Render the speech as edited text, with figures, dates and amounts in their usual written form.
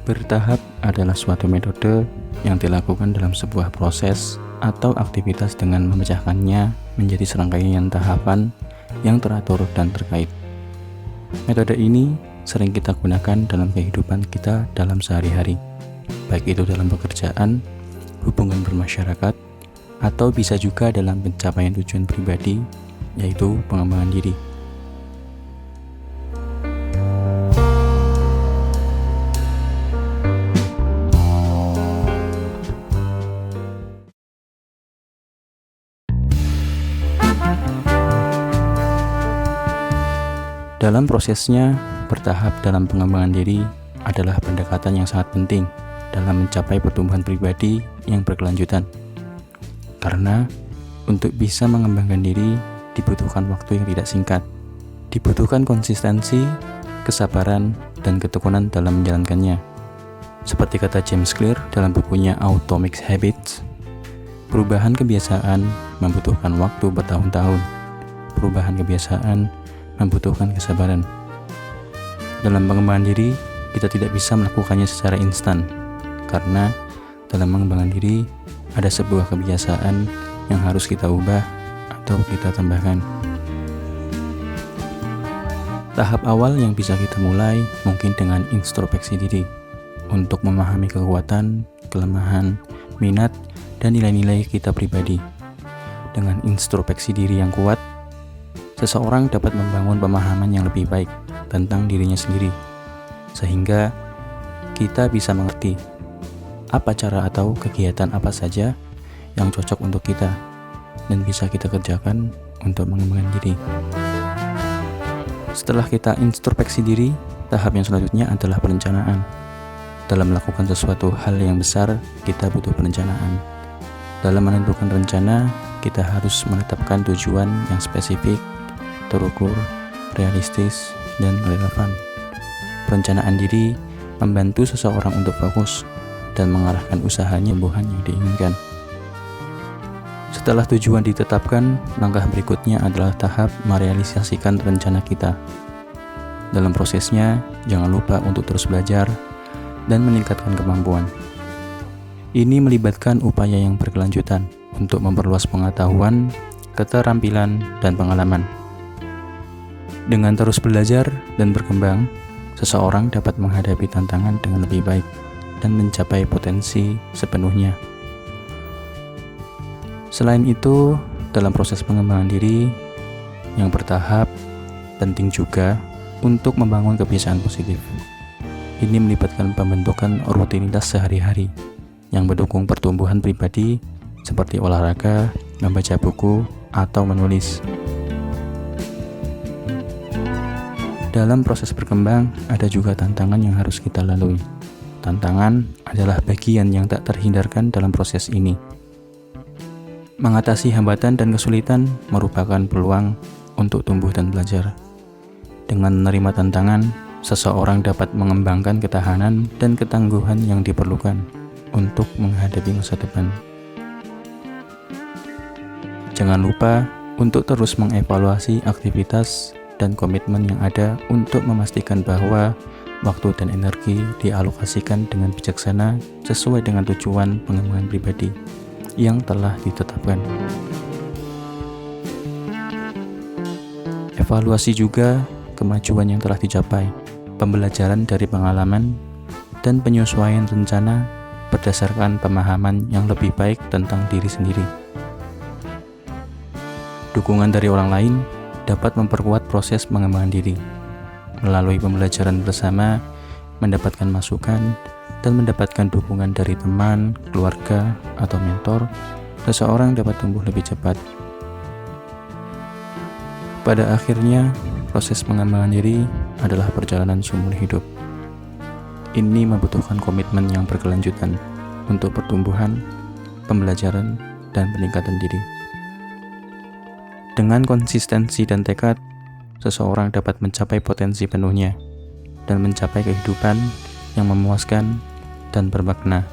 Bertahap adalah suatu metode yang dilakukan dalam sebuah proses atau aktivitas dengan memecahkannya menjadi serangkaian tahapan yang teratur dan terkait. Metode ini sering kita gunakan dalam kehidupan kita dalam sehari-hari, baik itu dalam pekerjaan, hubungan bermasyarakat, atau bisa juga dalam pencapaian tujuan pribadi, yaitu pengembangan diri. Dalam prosesnya, bertahap dalam pengembangan diri adalah pendekatan yang sangat penting dalam mencapai pertumbuhan pribadi yang berkelanjutan. Karena untuk bisa mengembangkan diri dibutuhkan waktu yang tidak singkat. Dibutuhkan konsistensi, kesabaran, dan ketekunan dalam menjalankannya. Seperti kata James Clear dalam bukunya Atomic Habits, perubahan kebiasaan membutuhkan waktu bertahun-tahun. Perubahan kebiasaan membutuhkan kesabaran. Dalam pengembangan diri, kita tidak bisa melakukannya secara instan, karena dalam mengembangkan diri ada sebuah kebiasaan yang harus kita ubah atau kita tambahkan. Tahap awal yang bisa kita mulai mungkin dengan introspeksi diri untuk memahami kekuatan, kelemahan, minat, dan nilai-nilai kita pribadi. Dengan introspeksi diri yang kuat, seseorang dapat membangun pemahaman yang lebih baik tentang dirinya sendiri, sehingga kita bisa mengerti apa cara atau kegiatan apa saja yang cocok untuk kita dan bisa kita kerjakan untuk mengembangkan diri. Setelah kita introspeksi diri, tahap yang selanjutnya adalah perencanaan. Dalam melakukan sesuatu hal yang besar, kita butuh perencanaan. Dalam menentukan rencana, kita harus menetapkan tujuan yang spesifik, terukur, realistis, dan relevan. Perencanaan diri membantu seseorang untuk fokus dan mengarahkan usahanya bukan yang diinginkan. Setelah tujuan ditetapkan, langkah berikutnya adalah tahap merealisasikan rencana kita. Dalam prosesnya, jangan lupa untuk terus belajar dan meningkatkan kemampuan. Ini melibatkan upaya yang berkelanjutan untuk memperluas pengetahuan, keterampilan, dan pengalaman. Dengan terus belajar dan berkembang, seseorang dapat menghadapi tantangan dengan lebih baik dan mencapai potensi sepenuhnya. Selain itu, dalam proses pengembangan diri yang bertahap, penting juga untuk membangun kebiasaan positif. Ini melibatkan pembentukan rutinitas sehari-hari yang mendukung pertumbuhan pribadi seperti olahraga, membaca buku, atau menulis. Dalam proses berkembang, ada juga tantangan yang harus kita lalui. Tantangan adalah bagian yang tak terhindarkan dalam proses ini. Mengatasi hambatan dan kesulitan merupakan peluang untuk tumbuh dan belajar. Dengan menerima tantangan, seseorang dapat mengembangkan ketahanan dan ketangguhan yang diperlukan untuk menghadapi masa depan. Jangan lupa untuk terus mengevaluasi aktivitas dan komitmen yang ada untuk memastikan bahwa waktu dan energi dialokasikan dengan bijaksana sesuai dengan tujuan pengembangan pribadi yang telah ditetapkan. Evaluasi juga kemajuan yang telah dicapai, pembelajaran dari pengalaman, dan penyesuaian rencana berdasarkan pemahaman yang lebih baik tentang diri sendiri. Dukungan dari orang lain dapat memperkuat proses pengembangan diri. Melalui pembelajaran bersama, mendapatkan masukan, dan mendapatkan dukungan dari teman, keluarga, atau mentor, seseorang dapat tumbuh lebih cepat. Pada akhirnya, proses pengembangan diri adalah perjalanan seumur hidup. Ini membutuhkan komitmen yang berkelanjutan untuk pertumbuhan, pembelajaran, dan peningkatan diri. Dengan konsistensi dan tekad, seseorang dapat mencapai potensi penuhnya dan mencapai kehidupan yang memuaskan dan bermakna.